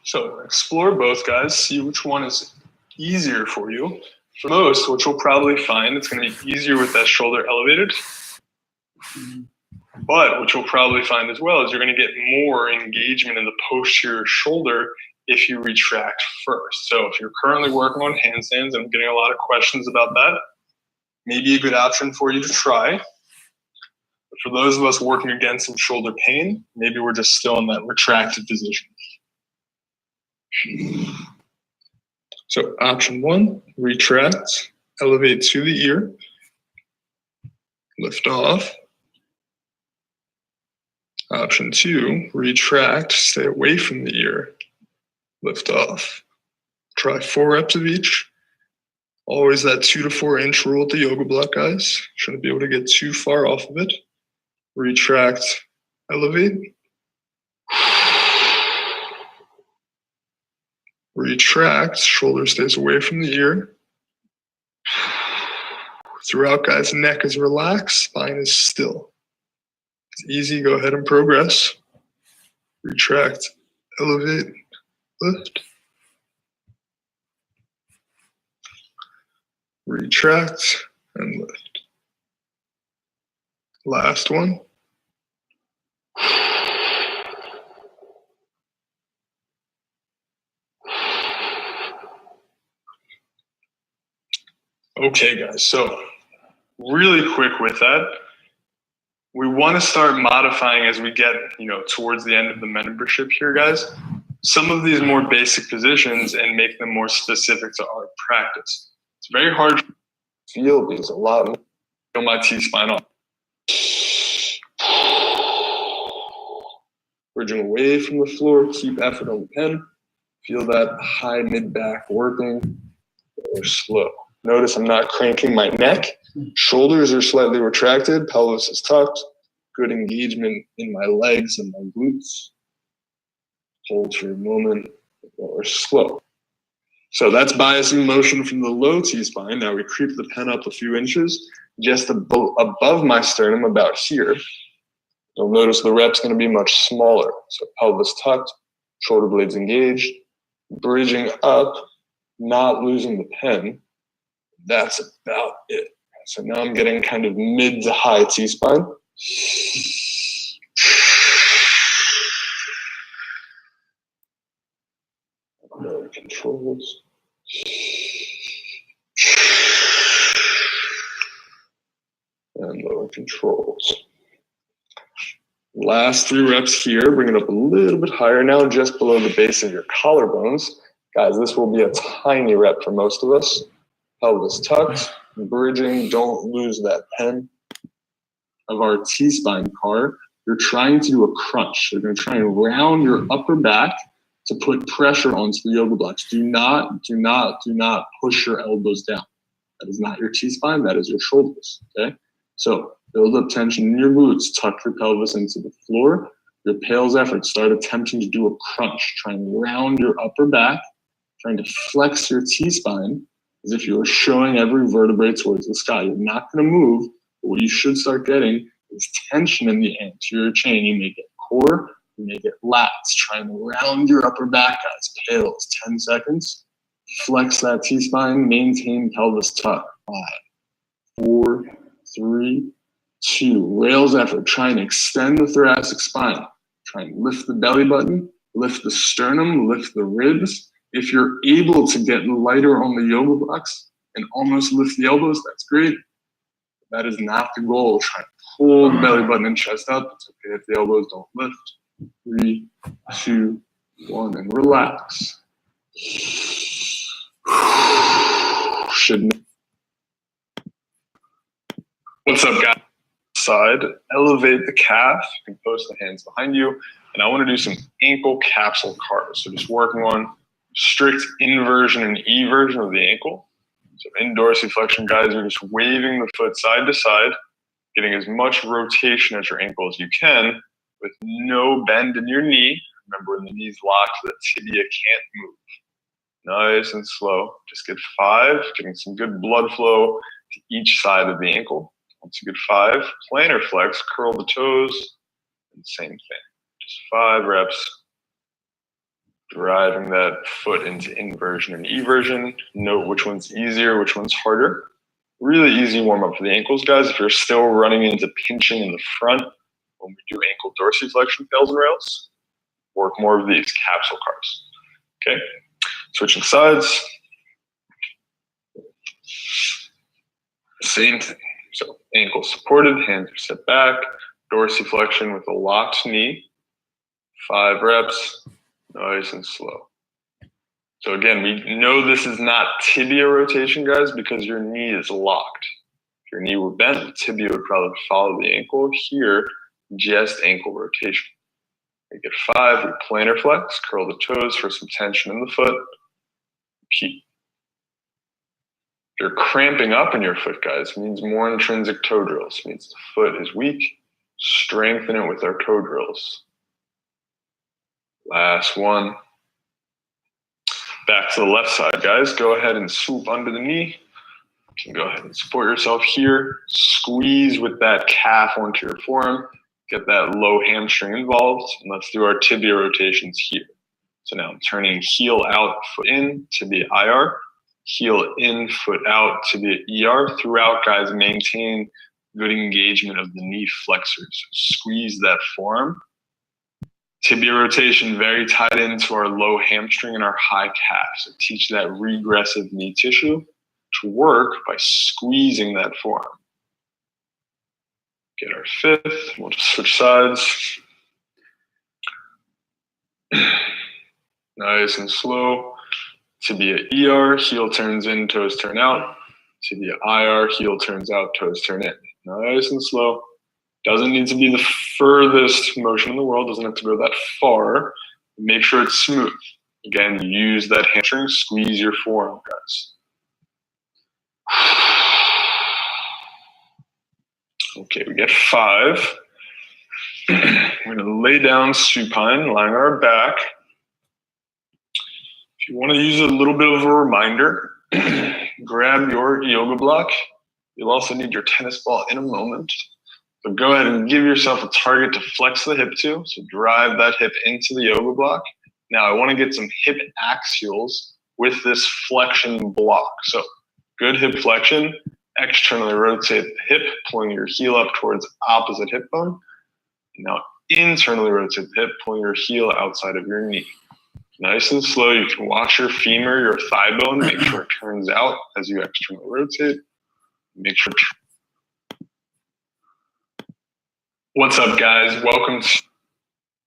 So explore both, guys. See which one is easier for you. For most, what you'll probably find, it's going to be easier with that shoulder elevated. But what you'll probably find as well is you're going to get more engagement in the posterior shoulder if you retract first. So if you're currently working on handstands, and I'm getting a lot of questions about that, maybe a good option for you to try. But for those of us working against some shoulder pain, maybe we're just still in that retracted position. So option 1, retract, elevate to the ear, lift off. Option 2, retract, stay away from the ear, lift off. Try 4 reps of each. Always that 2 to 4 inch rule at the yoga block, guys. Shouldn't be able to get too far off of it. Retract, elevate. Retract, shoulder stays away from the ear. Throughout, guys, neck is relaxed, spine is still. It's easy, go ahead and progress. Retract, elevate, lift. Retract and lift. Last one. Okay, guys, so really quick with that, we want to start modifying as we get, towards the end of the membership here, guys, some of these more basic positions and make them more specific to our practice. It's very hard to feel these a lot. Feel my T-spine off. Bridging away from the floor, keep effort on the pen. Feel that high mid-back working, or slow. Notice I'm not cranking my neck. Shoulders are slightly retracted, pelvis is tucked. Good engagement in my legs and my glutes. Hold for a moment, or slow. So that's biasing motion from the low T-spine. Now we creep the pen up a few inches, just above my sternum, about here. You'll notice the rep's going to be much smaller. So pelvis tucked, shoulder blades engaged, bridging up, not losing the pen. That's about it. So now I'm getting kind of mid to high T-spine. Lower controls. And lower controls. Last 3 reps here, bring it up a little bit higher now, just below the base of your collarbones. Guys, this will be a tiny rep for most of us. Pelvis tucked, bridging, don't lose that pen of our T-spine car. You're trying to do a crunch. You're going to try and round your upper back to put pressure onto the yoga blocks. Do not push your elbows down. That is not your T-spine, that is your shoulders, okay? So build up tension in your glutes, tuck your pelvis into the floor. Your Pale's effort, start attempting to do a crunch. Try and round your upper back, trying to flex your T-spine as if you were showing every vertebrae towards the sky. You're not going to move, but what you should start getting is tension in the anterior chain. You may get core, you may get lats. Try and round your upper back, guys. Pales, 10 seconds. Flex that T-spine, maintain pelvis tuck. 5, 4, 3, 2. Rails effort. Try and extend the thoracic spine. Try and lift the belly button, lift the sternum, lift the ribs. If you're able to get lighter on the yoga blocks and almost lift the elbows, that's great. That is not the goal. Try and pull the belly button and chest up. It's okay if the elbows don't lift. 3, 2, 1, and relax. What's up, guys? Side, elevate the calf. You can post the hands behind you. And I want to do some ankle capsule carves. So just working on strict inversion and eversion of the ankle. So in dorsiflexion, guys, you're just waving the foot side to side, getting as much rotation at your ankle as you can with no bend in your knee. Remember, when the knee's locked, the tibia can't move. Nice and slow. Just get 5, getting some good blood flow to each side of the ankle. Once you get 5, plantar flex, curl the toes, and same thing. Just 5 reps. driving that foot into inversion and eversion. Note which one's easier, which one's harder. Really easy warm up for the ankles, guys. If you're still running into pinching in the front when we do ankle dorsiflexion fails and rails, work more of these capsule cars. Okay, switching sides. Same thing. So ankles supported, hands are set back, dorsiflexion with a locked knee. 5 reps, nice and slow. So again, we know this is not tibia rotation, guys, because your knee is locked. If your knee were bent, the tibia would probably follow the ankle. Here, just ankle rotation. Make it 5, we plantar flex, curl the toes for some tension in the foot. Repeat. If you're cramping up in your foot, guys, it means more intrinsic toe drills. It means the foot is weak. Strengthen it with our toe drills. Last one. Back to the left side, guys. Go ahead and swoop under the knee. You can go ahead and support yourself here. Squeeze with that calf onto your forearm. Get that low hamstring involved. And let's do our tibia rotations here. So now I'm turning heel out, foot in, tibia IR. Heel in, foot out, tibia ER. Throughout, guys, maintain good engagement of the knee flexors. Squeeze that forearm. Tibia rotation very tied into our low hamstring and our high calf. So teach that regressive knee tissue to work by squeezing that forearm. Get our 5th. We'll just switch sides. Nice and slow. Tibia ER, heel turns in, toes turn out. Tibia IR, heel turns out, toes turn in. Nice and slow. Doesn't need to be the furthest motion in the world, doesn't have to go that far. Make sure it's smooth. Again, use that hamstring, squeeze your forearm, guys. Okay, we get 5. We're gonna lay down supine, lying on our back. If you wanna use a little bit of a reminder, grab your yoga block. You'll also need your tennis ball in a moment. So go ahead and give yourself a target to flex the hip to. So drive that hip into the yoga block. Now I want to get some hip axials with this flexion block. So good hip flexion, externally rotate the hip, pulling your heel up towards opposite hip bone. Now internally rotate the hip, pulling your heel outside of your knee. Nice and slow. You can watch your femur, your thigh bone, make sure it turns out as you externally rotate. Make sure. What's up, guys? Welcome to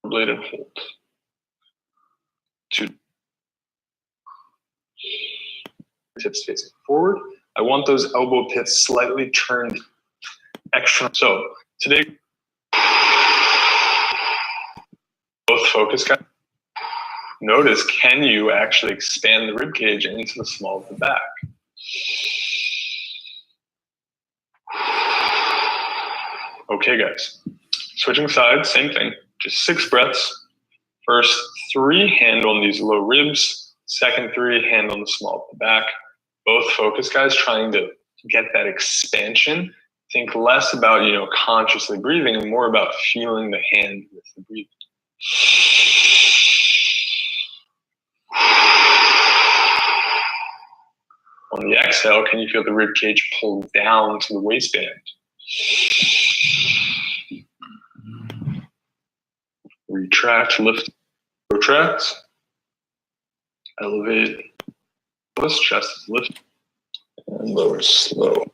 blade and hold. 2. Hips facing forward. I want those elbow pits slightly turned extra. So today, both focus, guys. Notice, can you actually expand the rib cage into the small of the back? Okay, guys. Switching sides, same thing. Just 6 breaths. First 3, hand on these low ribs. Second 3, hand on the small of the back. Both focus, guys, trying to get that expansion. Think less about, consciously breathing and more about feeling the hand with the breathing. On the exhale, can you feel the rib cage pull down to the waistband? Retract, lift, protract. Elevate, chest is lifted, and lower slow.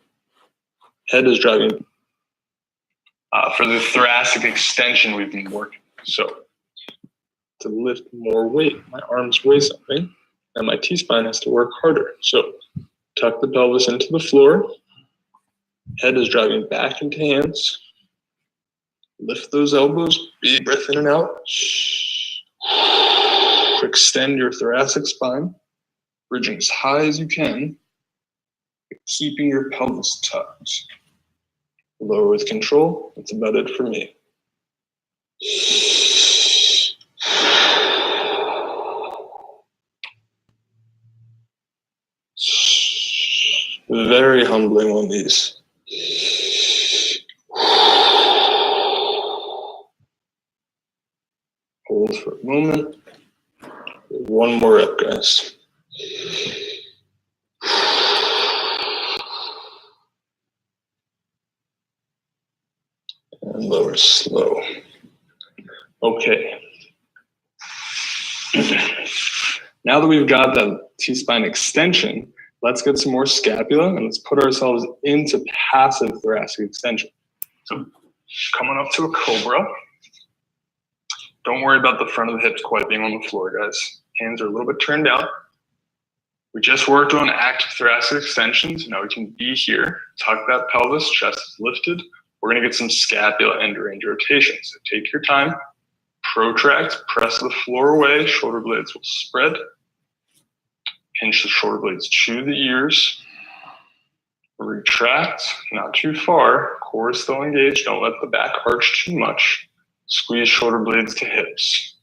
Head is driving. For the thoracic extension, we've been working. So to lift more weight, my arms weigh something, and my T-spine has to work harder. So tuck the pelvis into the floor. Head is driving back into hands. Lift those elbows, big breath in and out. Extend your thoracic spine, bridging as high as you can, keeping your pelvis tucked. Lower with control. That's about it for me. Very humbling on these. Hold for a moment. One more rep, guys. And lower slow. Okay. Now that we've got that T-spine extension, let's get some more scapula and let's put ourselves into passive thoracic extension. So coming up to a cobra. Don't worry about the front of the hips quite being on the floor, guys. Hands are a little bit turned down. We just worked on active thoracic extensions. Now we can be here, tuck that pelvis, chest is lifted. We're gonna get some scapula end range rotation. So take your time, protract, press the floor away, shoulder blades will spread. Pinch the shoulder blades to the ears. Retract, not too far. Core is still engaged. Don't let the back arch too much. Squeeze shoulder blades to hips.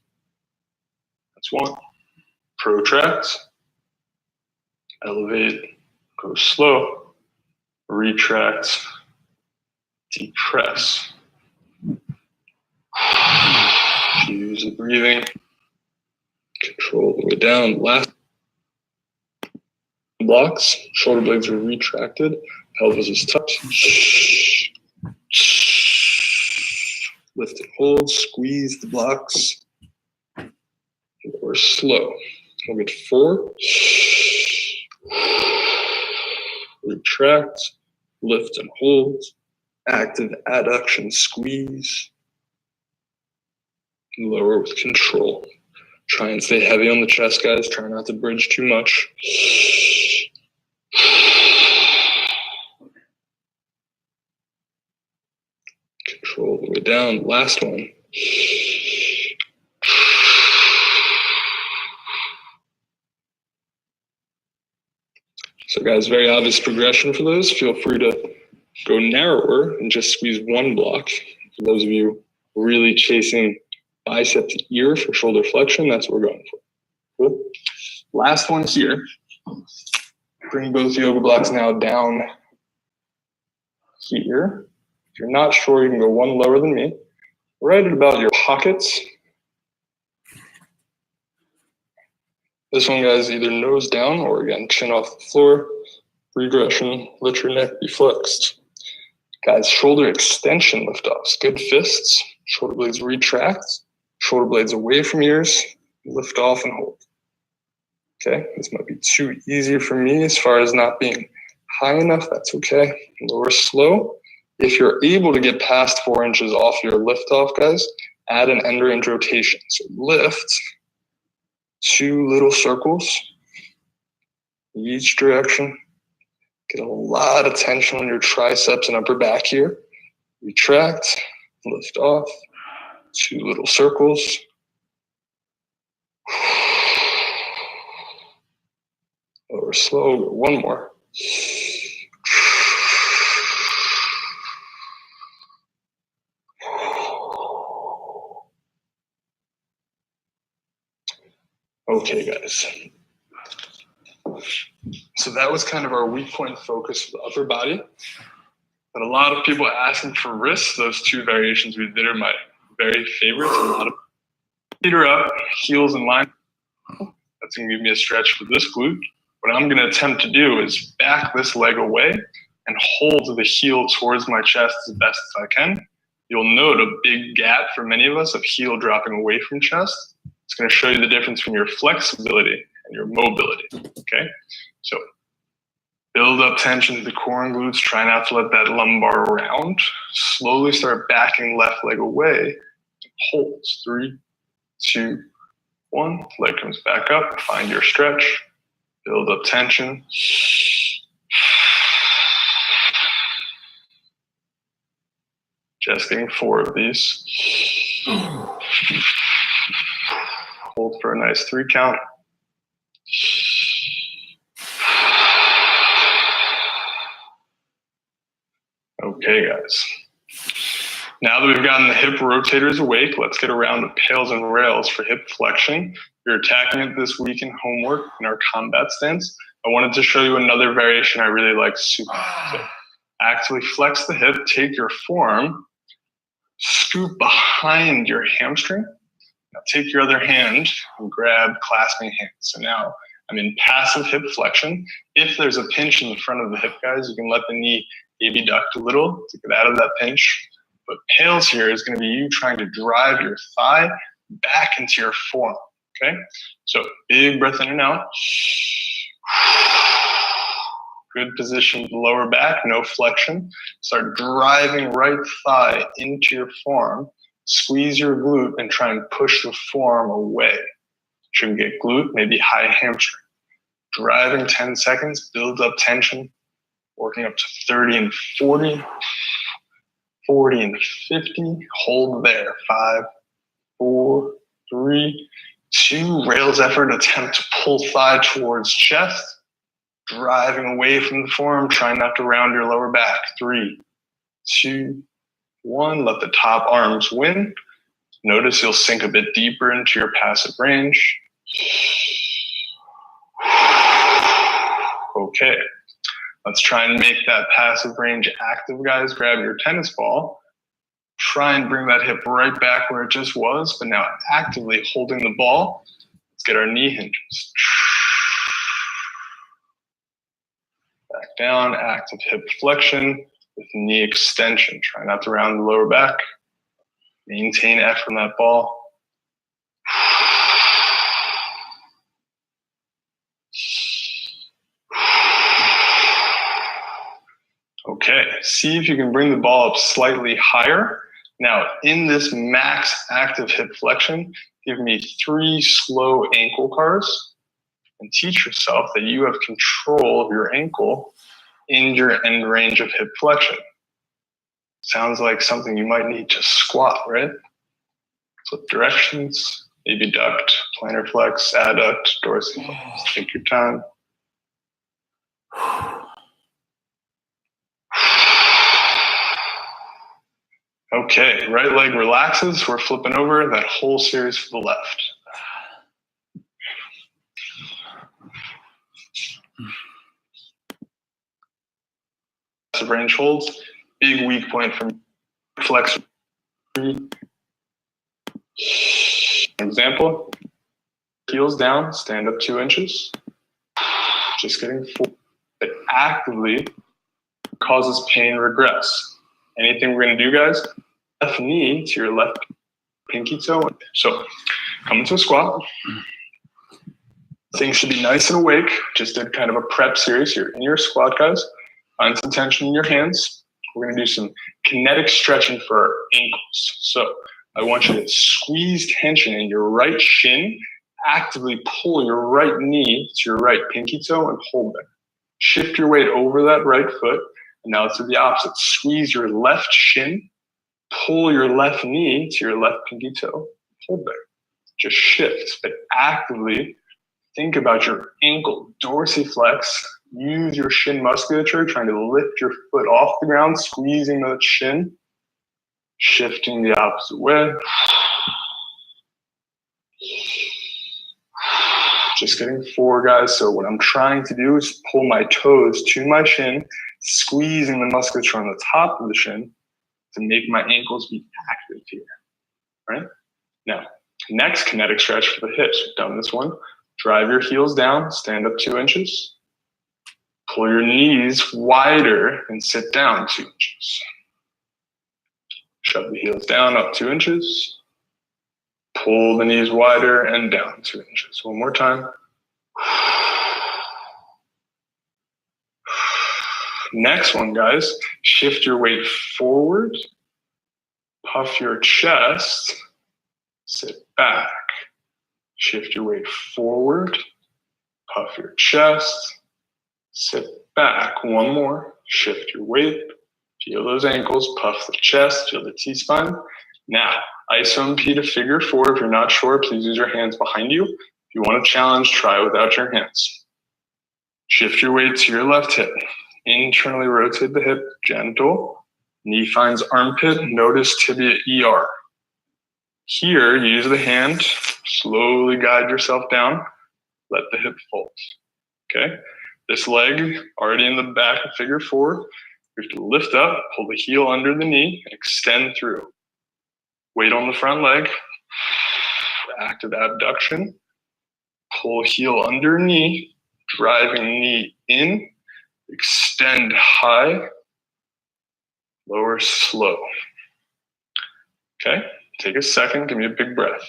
That's one. Protract. Elevate. Go slow. Retract. Depress. Use the breathing. Control the way down. Last blocks. Shoulder blades are retracted. Pelvis is tucked. Lift and hold, squeeze the blocks. Or slow. We'll get 4. Retract, lift and hold. Active adduction, squeeze. Lower with control. Try and stay heavy on the chest, guys. Try not to bridge too much. Control the way down. Last one. So guys, very obvious progression for those. Feel free to go narrower and just squeeze one block. For those of you really chasing bicep to ear for shoulder flexion, that's what we're going for. Cool. Last one here. Bring both yoga blocks now down here. If you're not sure, you can go one lower than me. Right at about your pockets. This one, guys, either nose down or again, chin off the floor. Regression, let your neck be flexed. Guys, shoulder extension lift-offs. Good fists. Shoulder blades retract. Shoulder blades away from ears. Lift off and hold. Okay, this might be too easy for me as far as not being high enough. That's okay. Lower slow. If you're able to get past 4 inches off your lift off, guys, add an end range rotation. So lift 2 little circles each direction. Get a lot of tension on your triceps and upper back here. Retract, lift off, 2 little circles. Lower slow, one more. Okay, guys. So that was kind of our weak point focus for the upper body. But a lot of people asking for wrists. Those 2 variations we did are my very favorites. A lot of feet are up, heels in line. That's going to give me a stretch for this glute. What I'm going to attempt to do is back this leg away and hold the heel towards my chest as best as I can. You'll note a big gap for many of us of heel dropping away from chest. It's going to show you the difference between your flexibility and your mobility, okay? So build up tension to the core and glutes. Try not to let that lumbar round. Slowly start backing left leg away. Hold. 3, 2, 1. Leg comes back up. Find your stretch. Build up tension. Just getting 4 of these. Hold for a nice 3 count. Okay, guys. Now that we've gotten the hip rotators awake, let's get around to pails and rails for hip flexion. You're attacking it this week in homework in our combat stance. I wanted to show you another variation I really like super. So actively flex the hip, take your forearm, scoop behind your hamstring, Now take your other hand and grab clasping hands. So now I'm in passive hip flexion. If there's a pinch in the front of the hip, guys, you can let the knee abduct a little to get out of that pinch. But pails here is going to be you trying to drive your thigh back into your forearm, okay? So big breath in and out. Good position, lower back, no flexion. Start driving right thigh into your forearm. Squeeze your glute and try and push the forearm away. Shouldn't get glute, maybe high hamstring. Driving 10 seconds, build up tension, working up to 30 and 40, 40 and 50. Hold there. 5, 4, 3, 2. Rails effort, attempt to pull thigh towards chest. Driving away from the forearm, trying not to round your lower back. 3, 2, 1. Let the top arms win. Notice you'll sink a bit deeper into your passive range. Okay, let's try and make that passive range active, guys. Grab your tennis ball. Try and bring that hip right back where it just was, but now actively holding the ball. Let's get our knee hinges. Back down, active hip flexion with knee extension. Try not to round the lower back. Maintain effort on that ball. Okay, see if you can bring the ball up slightly higher. Now, in this max active hip flexion, give me 3 slow ankle cars and teach yourself that you have control of your ankle in your end range of hip flexion. Sounds like something you might need to squat, right? Flip directions, abduct, plantar flex, adduct, dorsiflex. Take your time. Okay, right leg relaxes. We're flipping over that whole series for the left. Passive range holds. Big weak point from flex. Example, heels down, stand up 2 inches. Just getting full. It actively causes pain regress. Anything we're gonna do, guys, left knee to your left pinky toe. So come into a squat. Things should be nice and awake. Just did kind of a prep series here. In your squat, guys, find some tension in your hands. We're gonna do some kinetic stretching for our ankles. So I want you to squeeze tension in your right shin, actively pull your right knee to your right pinky toe and hold there. Shift your weight over that right foot. And now let's do the opposite. Squeeze your left shin, pull your left knee to your left pinky toe, hold there. Just shift, but actively think about your ankle, dorsiflex. Use your shin musculature, trying to lift your foot off the ground, squeezing that shin, shifting the opposite way. Just getting 4, guys. So what I'm trying to do is pull my toes to my shin, squeezing the musculature on the top of the shin to make my ankles be active here, right? Now, next kinetic stretch for the hips. We've done this one. Drive your heels down, stand up 2 inches. Pull your knees wider and sit down 2 inches. Shove the heels down, up 2 inches. Pull the knees wider and down 2 inches. One more time. Next one, guys. Shift your weight forward. Puff your chest. Sit back. Shift your weight forward. Puff your chest. Sit back. One more. Shift your weight. Feel those ankles. Puff the chest. Feel the T-spine. Now, iso-MP to figure 4. If you're not sure, please use your hands behind you. If you want to challenge, try without your hands. Shift your weight to your left hip. Internally rotate the hip, gentle. Knee finds armpit, notice tibia ER. Here, use the hand, slowly guide yourself down, let the hip fold, okay? This leg, already in the back of figure 4, you have to lift up, pull the heel under the knee, extend through. Weight on the front leg, active abduction. Pull heel under knee, driving knee in, extend high, lower slow. Okay, take a second, give me a big breath.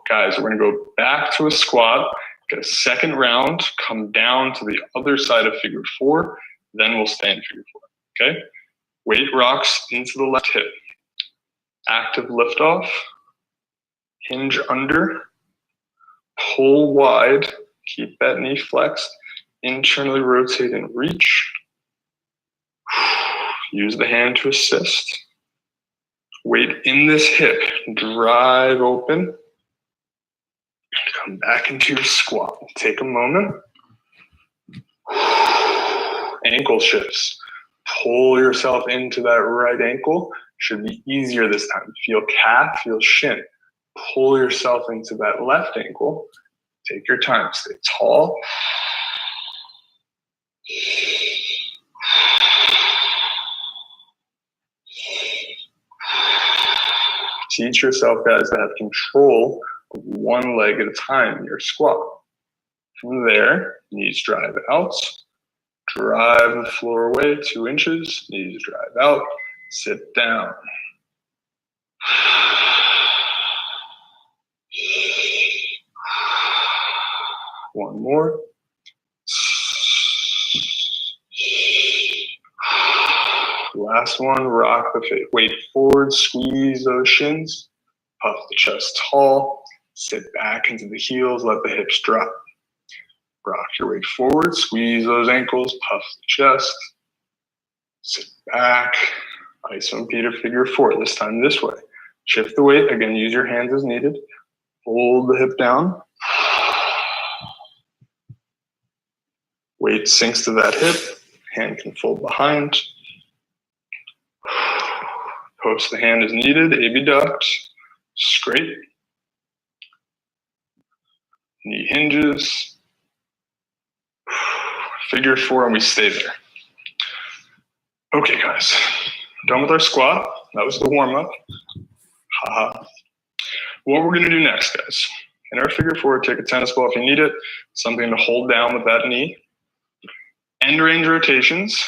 Guys, we're gonna go back to a squat, get a second round, come down to the other side of figure 4, then we'll stay in figure 4, okay? Weight rocks into the left hip. Active liftoff, hinge under, pull wide, keep that knee flexed, internally rotate and reach. Use the hand to assist. Weight in this hip, drive open. Come back into your squat. Take a moment. Ankle shifts. Pull yourself into that right ankle. Should be easier this time. Feel calf, feel shin. Pull yourself into that left ankle. Take your time. Stay tall. Teach yourself, guys, to have control of one leg at a time in your squat. From there, knees drive out. Drive the floor away 2 inches. Knees drive out. Sit down. One more. Last one, rock the feet. Weight forward, squeeze those shins. Puff the chest tall. Sit back into the heels, let the hips drop. Rock your weight forward, squeeze those ankles, puff the chest. Sit back. Isometer figure 4, this time this way. Shift the weight, again, use your hands as needed. Hold the hip down. Weight sinks to that hip, hand can fold behind. Post the hand as needed, abduct, scrape. Knee hinges. Figure 4 and we stay there. Okay guys, done with our squat. That was the warm up. What we're gonna do next, guys, in our figure 4, take a tennis ball if you need it, something to hold down with that knee. End range rotations,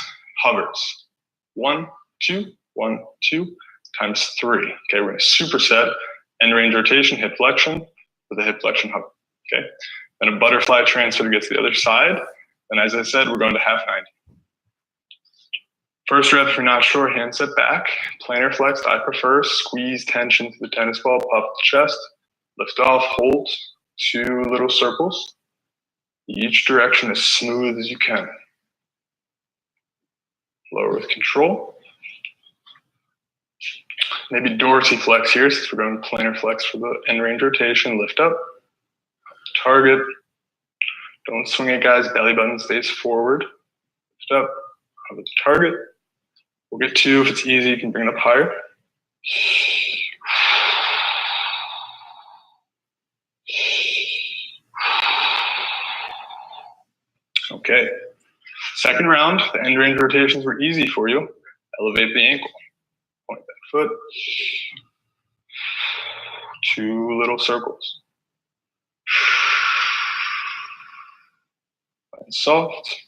hovers. 1, 2, 1, 2, times 3. Okay, we're gonna superset end range rotation, hip flexion, with a hip flexion hover, okay? Then a butterfly transfer to get to the other side. And as I said, we're going to half 90. First rep, if you're not sure, hand set back. Plantar flexed, I prefer. Squeeze tension to the tennis ball, puff the chest. Lift off, hold. 2 little circles. Each direction as smooth as you can. Lower with control. Maybe dorsiflex here, since we're going plantar flex for the end range rotation. Lift up. Target. Don't swing it, guys. Belly button stays forward. Lift up. Have the target. We'll get 2. If it's easy, you can bring it up higher. Okay. Second round, the end range rotations were easy for you. Elevate the ankle. Point that foot. 2 little circles. And soft.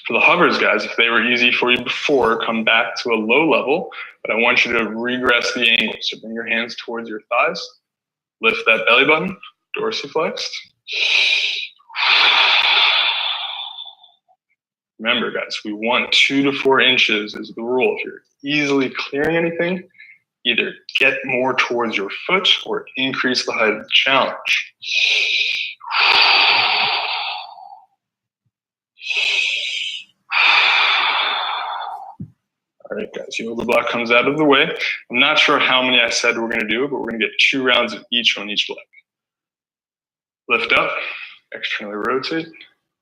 For the hovers, guys, if they were easy for you before, come back to a low level, but I want you to regress the angle. So bring your hands towards your thighs. Lift that belly button, dorsiflexed. Remember, guys, we want 2 to 4 inches is the rule. If you're easily clearing anything, either get more towards your foot or increase the height of the challenge. All right, guys, yoga block comes out of the way. I'm not sure how many I said we're gonna do, but we're gonna get 2 rounds of each on each leg. Lift up, externally rotate,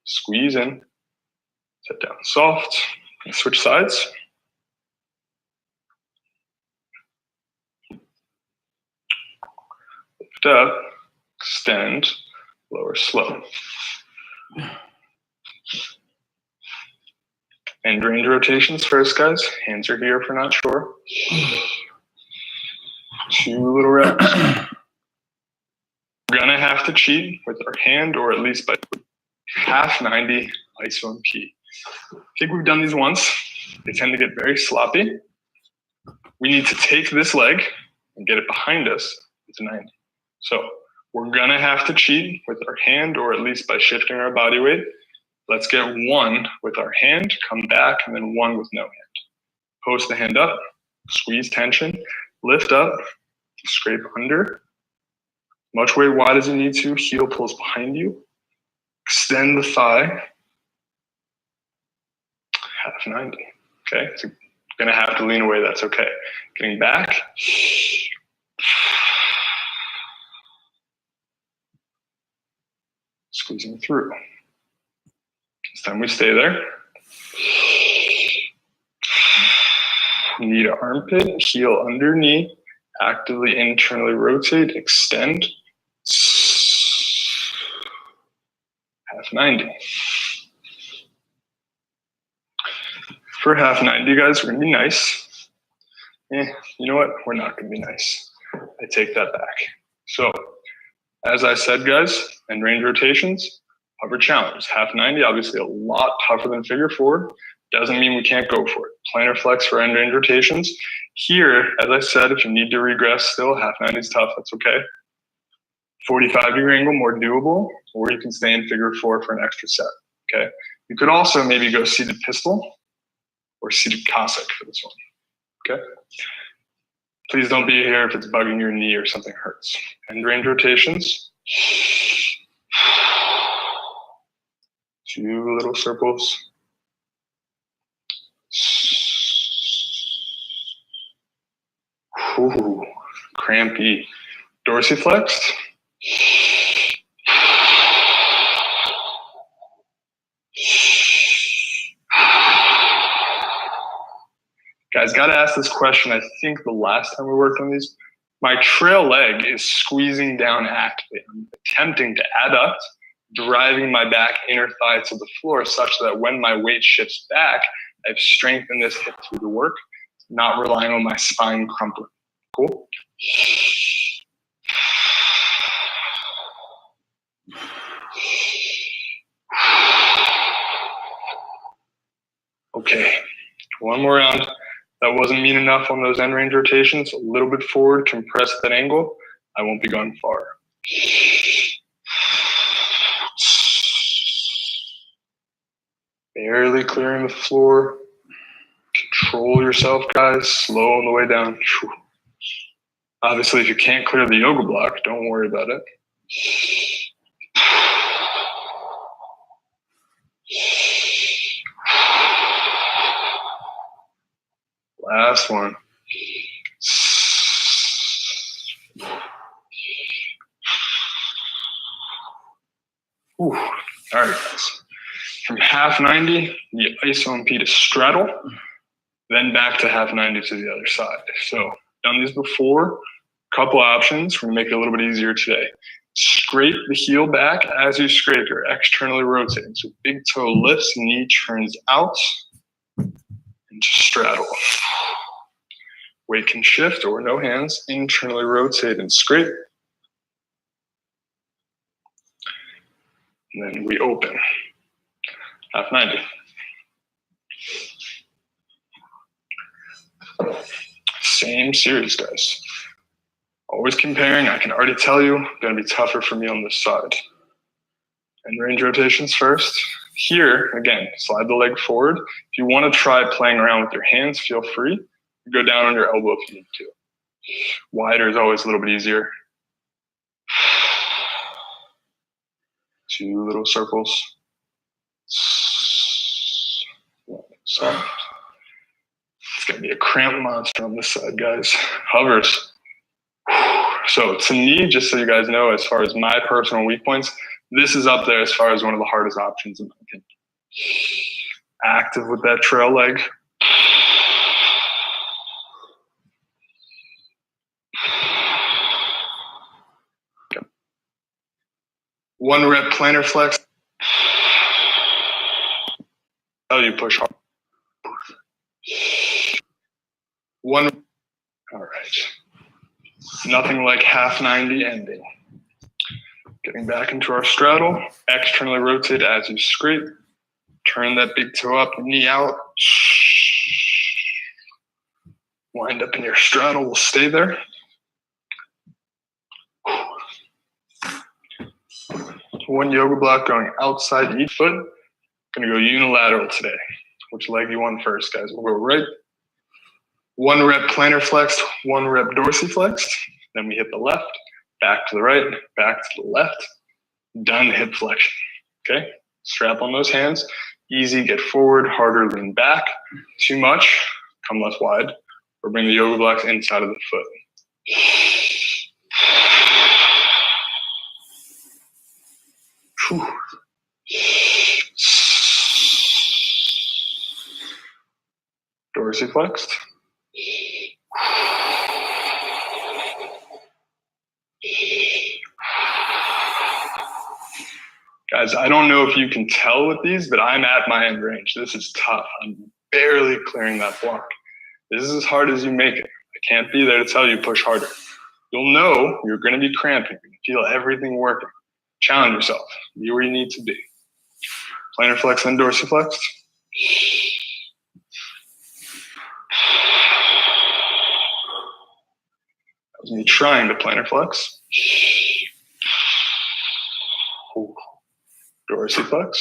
squeeze in, set down soft, and switch sides. Lift up, extend, lower slow. And range rotations first, guys. Hands are here if you're not sure. 2 little reps. We're gonna have to cheat with our hand or at least by half 90 iso and P. I think we've done these once. They tend to get very sloppy. We need to take this leg and get it behind us into 90. So we're gonna have to cheat with our hand or at least by shifting our body weight. Let's get 1 with our hand, come back, and then 1 with no hand. Post the hand up, squeeze tension, lift up, scrape under. Much weight wide as you need to, heel pulls behind you. Extend the thigh. Half 90, okay? So you're gonna have to lean away, that's okay. Getting back. Squeezing through. This time we stay there. Knee to armpit, heel under knee. Actively internally rotate, extend. Half 90. For half 90, guys, we're gonna be nice. You know what? We're not gonna be nice. I take that back. So, as I said, guys, and range rotations, hover challenge. Half 90, obviously a lot tougher than figure 4. Doesn't mean we can't go for it. Plantar flex for end range rotations. Here, as I said, if you need to regress still, half 90 is tough, that's okay. 45-degree angle, more doable, or you can stay in figure 4 for an extra set, okay? You could also maybe go seated pistol or seated Cossack for this one, okay? Please don't be here if it's bugging your knee or something hurts. End range rotations. 2 little circles. Ooh, crampy. Dorsiflex. Guys, gotta ask this question. I think the last time we worked on these, my trail leg is squeezing down actively. I'm attempting to adduct, driving my back inner thigh to the floor such that when my weight shifts back, I've strengthened this hip through the work, not relying on my spine crumpling. Cool? Okay, one more round. That wasn't mean enough on those end range rotations. A little bit forward, compress that angle. I won't be going far. Barely clearing the floor. Control yourself, guys. Slow on the way down. Obviously, if you can't clear the yoga block, don't worry about it. Last one. Ooh. All right, guys. From half 90, the iso and P to straddle, then back to half 90 to the other side. So, done these before. Couple options. We're gonna make it a little bit easier today. Scrape the heel back. As you scrape, you're externally rotating. So big toe lifts, knee turns out, and just straddle. Weight can shift or no hands. Internally rotate and scrape. And then we open. Half 90. Same series, guys. Always comparing. I can already tell you, gonna be tougher for me on this side. And range rotations first. Here, again, slide the leg forward. If you want to try playing around with your hands, feel free. Go down on your elbow if you need to. Wider is always a little bit easier. 2 little circles. So it's gonna be a cramp monster on this side, guys. Hovers. So to me, just so you guys know, as far as my personal weak points, this is up there as far as one of the hardest options in my opinion. Active with that trail leg. Okay. 1 rep plantar flex. Oh, you push hard. nothing like half 90 ending. Getting back into our straddle, externally rotate as you scrape. Turn that big toe up, knee out. Wind up in your straddle, we'll stay there. One yoga block going outside each foot. Gonna go unilateral today. Which leg you want first, guys? We'll go right. 1 rep plantar flexed, 1 rep dorsiflexed. Then we hit the left, back to the right, back to the left. Done hip flexion, okay? Strap on those hands. Easy, get forward, harder, lean back. Too much, come less wide. Or bring the yoga blocks inside of the foot. Whew. Dorsiflexed. Guys, I don't know if you can tell with these, but I'm at my end range. This is tough. I'm barely clearing that block. This is as hard as you make it. I can't be there to tell you push harder. You'll know you're going to be cramping. You feel everything working. Challenge yourself. Be where you need to be. Plantar flex and dorsiflex. That was me trying to plantar flex. Dorsiflex.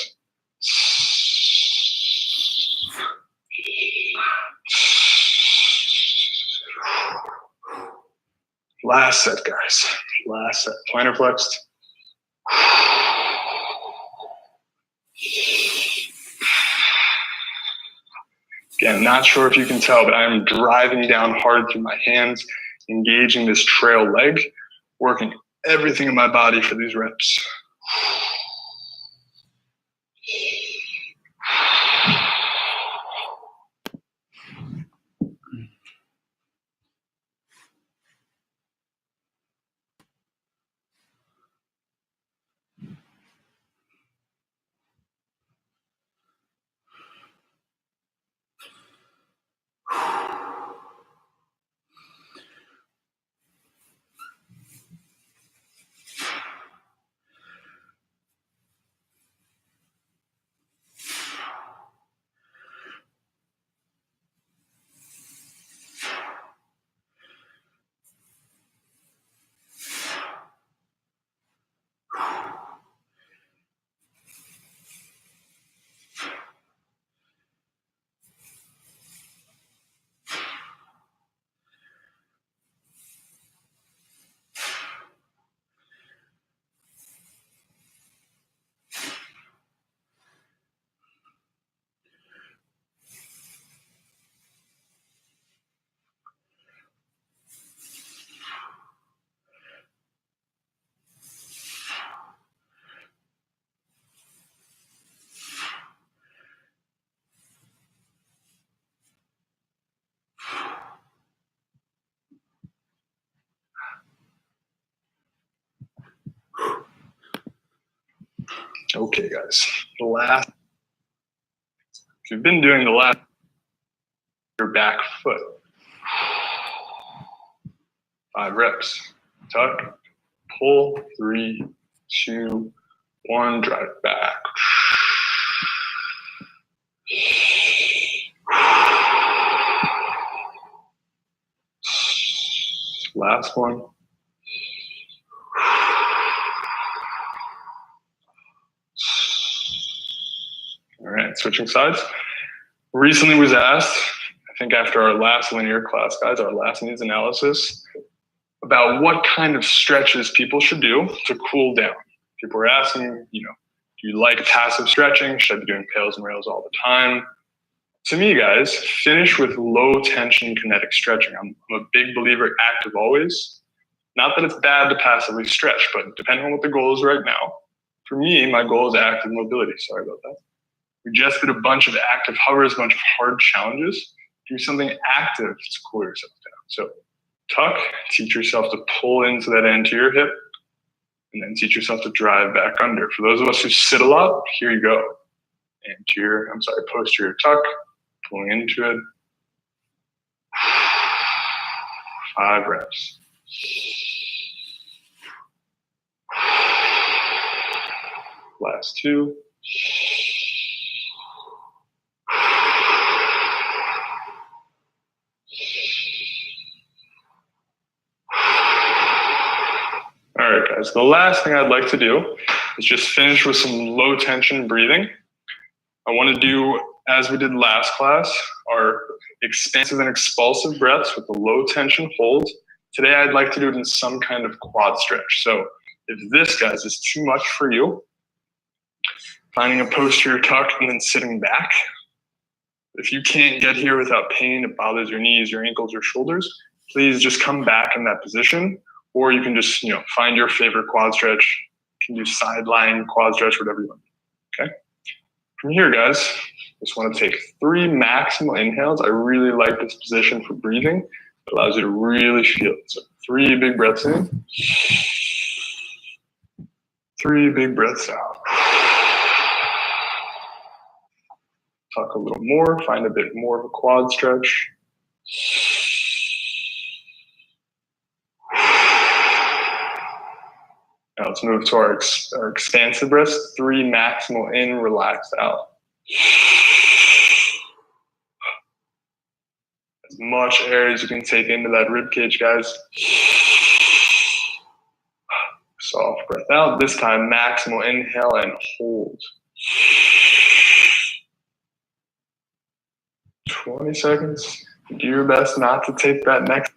Last set, guys. Last set. Plantar flexed. Again, not sure if you can tell, but I'm driving down hard through my hands, engaging this trail leg, working everything in my body for these reps. Okay, guys. If you've been doing the last, your back foot. 5 reps. Tuck, pull, 3, 2, 1, drive back. Last one. All right, switching sides. Recently was asked, I think after our last linear class, guys, our last needs analysis, about what kind of stretches people should do to cool down. People were asking, do you like passive stretching? Should I be doing pails and rails all the time? To me, guys, finish with low tension kinetic stretching. I'm a big believer active always. Not that it's bad to passively stretch, but depending on what the goal is right now. For me, my goal is active mobility. Sorry about that. We just did a bunch of active hovers, a bunch of hard challenges. Do something active to cool yourself down. So tuck, teach yourself to pull into that anterior hip, and then teach yourself to drive back under. For those of us who sit a lot, here you go. Posterior tuck, pulling into it. 5 reps. Last two. All right, guys, the last thing I'd like to do is just finish with some low tension breathing. I want to do, as we did last class, our expansive and expulsive breaths with the low tension hold. Today, I'd like to do it in some kind of quad stretch. So if this, guys, is too much for you, finding a posterior tuck and then sitting back. If you can't get here without pain, it bothers your knees, your ankles, your shoulders, please just come back in that position. Or you can just, find your favorite quad stretch. You can do sideline, quad stretch, whatever you want. Okay. From here, guys, just want to take 3 maximal inhales. I really like this position for breathing. It allows you to really feel it. So 3 big breaths in. 3 big breaths out. Talk a little more, find a bit more of a quad stretch. Now let's move to our expansive breaths. 3 maximal in, relax out. As much air as you can take into that rib cage, guys. Soft breath out. This time, maximal inhale and hold. 20 seconds. Do your best not to take that next